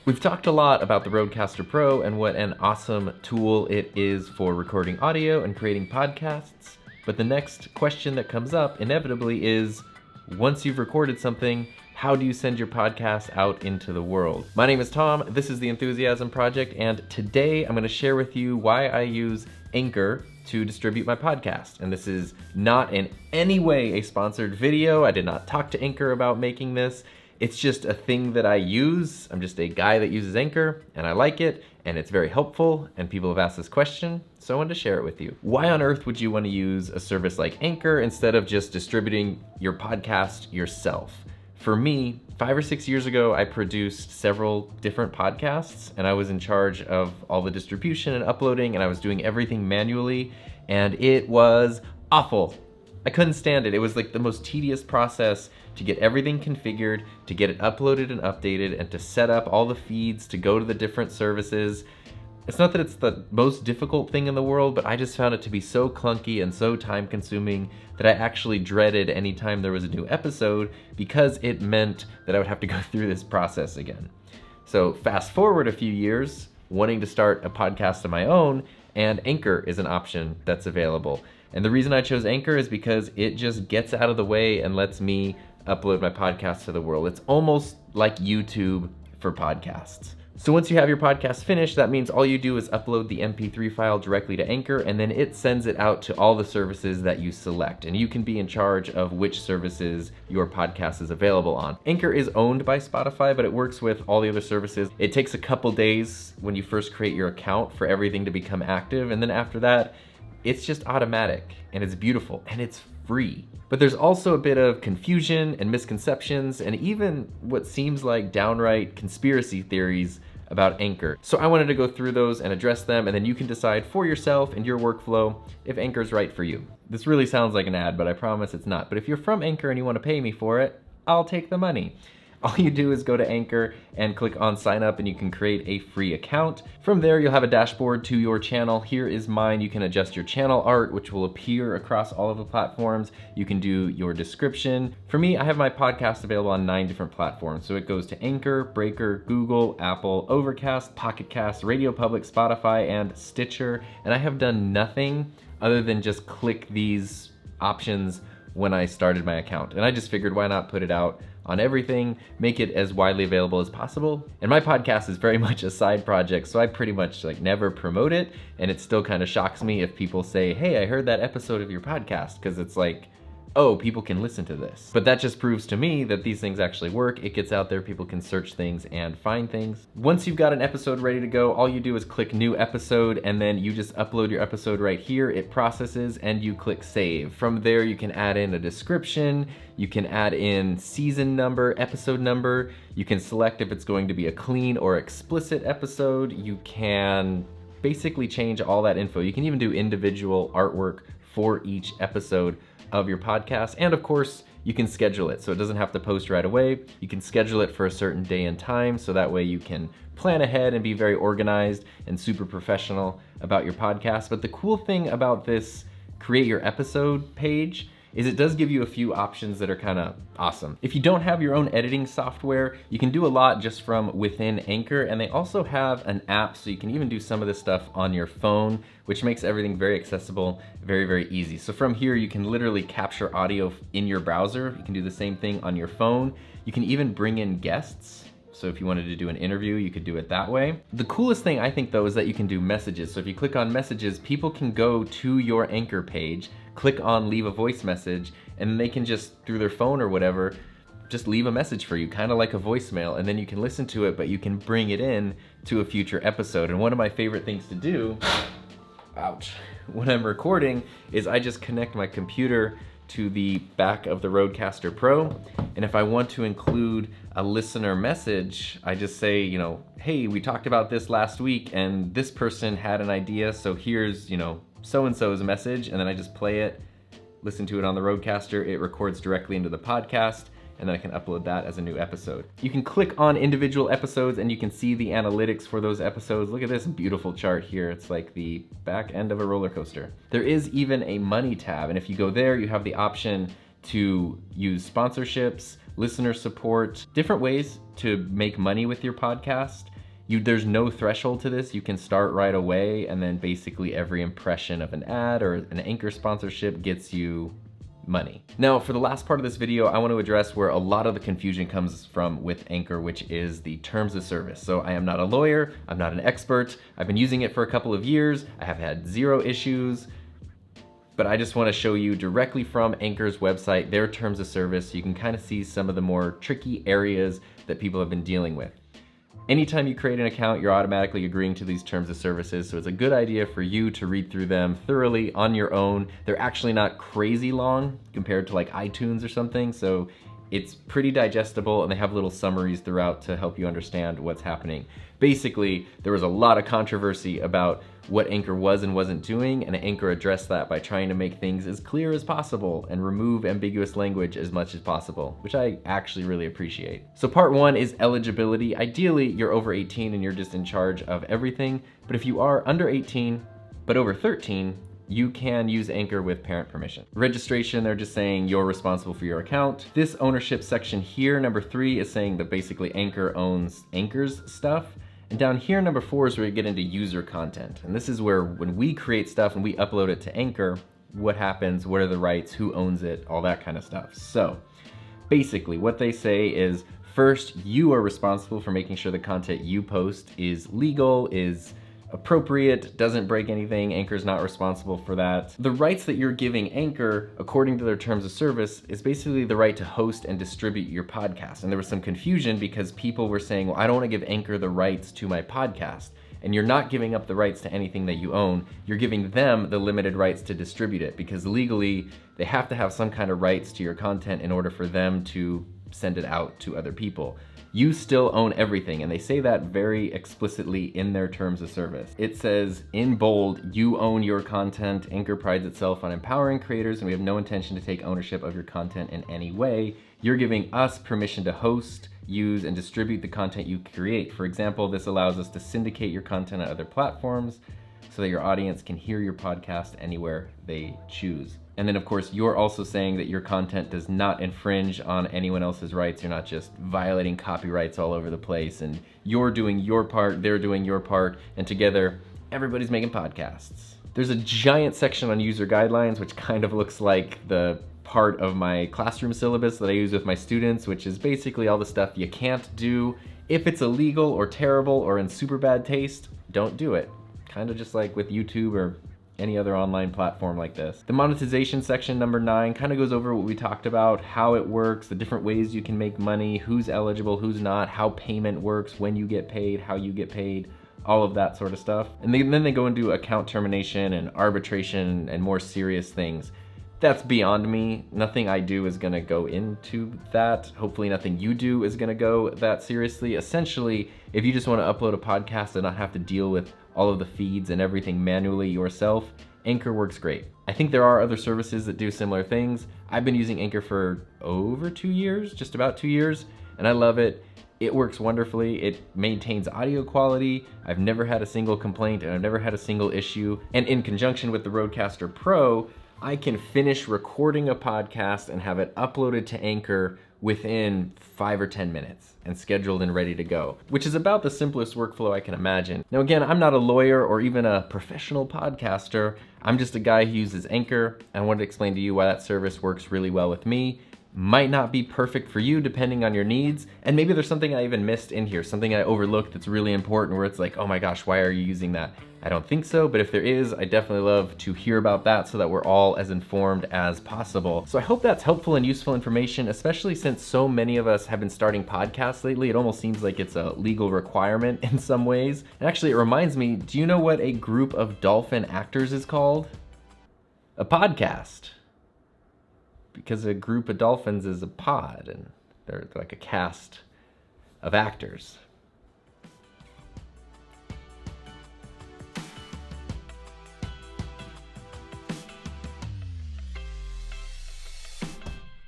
We've talked a lot about the Rodecaster Pro and what an awesome tool it is for recording audio and creating podcasts, but the next question that comes up inevitably is, once you've recorded something, how do you send your podcast out into the world? My name is Tom, this is The Enthusiasm Project, and today I'm going to share with you why I use Anchor to distribute my podcast. And this is not in any way a sponsored video. I did not talk to Anchor about making this. It's just a thing that I use. I'm just a guy that uses Anchor, and I like it, and it's very helpful, and people have asked this question, so I wanted to share it with you. Why on earth would you want to use a service like Anchor instead of just distributing your podcast yourself? For me, 5 or 6 years ago, I produced several different podcasts, and I was in charge of all the distribution and uploading, and I was doing everything manually, and it was awful. I couldn't stand it. It was like the most tedious process to get everything configured, to get it uploaded and updated, and to set up all the feeds to go to the different services. It's not that it's the most difficult thing in the world, but I just found it to be so clunky and so time consuming that I actually dreaded any time there was a new episode because it meant that I would have to go through this process again. So fast forward a few years, wanting to start a podcast of my own, and Anchor is an option that's available. And the reason I chose Anchor is because it just gets out of the way and lets me upload my podcast to the world. It's almost like YouTube for podcasts. So once you have your podcast finished, that means all you do is upload the MP3 file directly to Anchor, and then it sends it out to all the services that you select. And you can be in charge of which services your podcast is available on. Anchor is owned by Spotify, but it works with all the other services. It takes a couple days when you first create your account for everything to become active, and then after that, it's just automatic, and it's beautiful, and it's free. But there's also a bit of confusion and misconceptions, and even what seems like downright conspiracy theories about Anchor. So I wanted to go through those and address them, and then you can decide for yourself and your workflow if Anchor's right for you. This really sounds like an ad, but I promise it's not. But if you're from Anchor and you want to pay me for it, I'll take the money. All you do is go to Anchor and click on sign up, and you can create a free account. From there, you'll have a dashboard to your channel. Here is mine. You can adjust your channel art, which will appear across all of the platforms. You can do your description. For me, I have my podcast available on 9 different platforms. So it goes to Anchor, Breaker, Google, Apple, Overcast, Pocket Cast, Radio Public, Spotify, and Stitcher. And I have done nothing other than just click these options when I started my account. And I just figured, why not put it out on everything, make it as widely available as possible. And my podcast is very much a side project, so I pretty much never promote it, and it still kind of shocks me if people say, hey, I heard that episode of your podcast, because it's like, oh, people can listen to this. But that just proves to me that these things actually work. It gets out there, people can search things and find things. Once you've got an episode ready to go, all you do is click new episode, and then you just upload your episode right here. It processes, and you click save. From there, you can add in a description, you can add in season number, episode number, you can select if it's going to be a clean or explicit episode, you can basically change all that info. You can even do individual artwork for each episode of your podcast, and of course you can schedule it so it doesn't have to post right away. You can schedule it for a certain day and time, so that way you can plan ahead and be very organized and super professional about your podcast. But the cool thing about this create your episode page is it does give you a few options that are kind of awesome. If you don't have your own editing software, you can do a lot just from within Anchor, and they also have an app so you can even do some of this stuff on your phone, which makes everything very accessible, very, very easy. So from here, you can literally capture audio in your browser. You can do the same thing on your phone. You can even bring in guests. So if you wanted to do an interview, you could do it that way. The coolest thing I think though is that you can do messages. So if you click on messages, people can go to your Anchor page, click on leave a voice message, and they can just, through their phone or whatever, just leave a message for you, kind of like a voicemail, and then you can listen to it, but you can bring it in to a future episode. And one of my favorite things to do, ouch, when I'm recording is I just connect my computer to the back of the Rodecaster Pro, and if I want to include a listener message, I just say, hey, we talked about this last week and this person had an idea, so here's, so-and-so's message, and then I just play it, listen to it on the Rodecaster, it records directly into the podcast, and then I can upload that as a new episode. You can click on individual episodes and you can see the analytics for those episodes. Look at this beautiful chart here. It's like the back end of a roller coaster. There is even a money tab, and if you go there, you have the option to use sponsorships, listener support, different ways to make money with your podcast. There's no threshold to this. You can start right away, and then basically every impression of an ad or an Anchor sponsorship gets you money. Now, for the last part of this video, I want to address where a lot of the confusion comes from with Anchor, which is the terms of service. So I am not a lawyer, I'm not an expert, I've been using it for a couple of years, I have had 0 issues, but I just want to show you directly from Anchor's website, their terms of service, so you can kind of see some of the more tricky areas that people have been dealing with. Anytime you create an account, you're automatically agreeing to these terms of services, so it's a good idea for you to read through them thoroughly on your own. They're actually not crazy long compared to like iTunes or something, so it's pretty digestible, and they have little summaries throughout to help you understand what's happening. Basically, there was a lot of controversy about what Anchor was and wasn't doing, and Anchor addressed that by trying to make things as clear as possible and remove ambiguous language as much as possible, which I actually really appreciate. So part 1 is eligibility. Ideally, you're over 18 and you're just in charge of everything, but if you are under 18 but over 13, you can use Anchor with parent permission. Registration, they're just saying you're responsible for your account. This ownership section here, number 3, is saying that basically Anchor owns Anchor's stuff. And down here, number 4, is where you get into user content. And this is where when we create stuff and we upload it to Anchor, what happens, what are the rights, who owns it, all that kind of stuff. So basically what they say is, first, you are responsible for making sure the content you post is legal, is appropriate, doesn't break anything. Anchor's not responsible for that. The rights that you're giving Anchor, according to their terms of service, is basically the right to host and distribute your podcast. And there was some confusion because people were saying, well, I don't want to give Anchor the rights to my podcast. And you're not giving up the rights to anything that you own. You're giving them the limited rights to distribute it, because legally they have to have some kind of rights to your content in order for them to send it out to other people. You still own everything, and they say that very explicitly in their terms of service. It says in bold, you own your content. Anchor prides itself on empowering creators, and we have no intention to take ownership of your content in any way. You're giving us permission to host, use, and distribute the content you create. For example, this allows us to syndicate your content on other platforms so that your audience can hear your podcast anywhere they choose. And then of course, you're also saying that your content does not infringe on anyone else's rights. You're not just violating copyrights all over the place, and you're doing your part, they're doing your part, and together, everybody's making podcasts. There's a giant section on user guidelines, which kind of looks like the part of my classroom syllabus that I use with my students, which is basically all the stuff you can't do. If it's illegal or terrible or in super bad taste, don't do it. Kind of just like with YouTube or any other online platform like this. The monetization section, number 9, kind of goes over what we talked about, how it works, the different ways you can make money, who's eligible, who's not, how payment works, when you get paid, how you get paid, all of that sort of stuff. And then they go into account termination and arbitration and more serious things. That's beyond me. Nothing I do is gonna go into that. Hopefully nothing you do is gonna go that seriously. Essentially, if you just wanna upload a podcast and not have to deal with all of the feeds and everything manually yourself, Anchor works great. I think there are other services that do similar things. I've been using Anchor for over 2 years, just about 2 years, and I love it. It works wonderfully. It maintains audio quality. I've never had a single complaint, and I've never had a single issue. And in conjunction with the Rodecaster Pro, I can finish recording a podcast and have it uploaded to Anchor within 5 or 10 minutes and scheduled and ready to go, which is about the simplest workflow I can imagine. Now again, I'm not a lawyer or even a professional podcaster. I'm just a guy who uses Anchor, and I wanted to explain to you why that service works really well with me. Might not be perfect for you depending on your needs, and maybe there's something I even missed in here, something I overlooked that's really important where it's like, oh my gosh, why are you using that? I don't think so, but if there is, I definitely love to hear about that so that we're all as informed as possible. So I hope that's helpful and useful information, especially since so many of us have been starting podcasts lately. It almost seems like it's a legal requirement in some ways. And actually, it reminds me, do you know what a group of dolphin actors is called? A podcast. Because a group of dolphins is a pod, and they're like a cast of actors.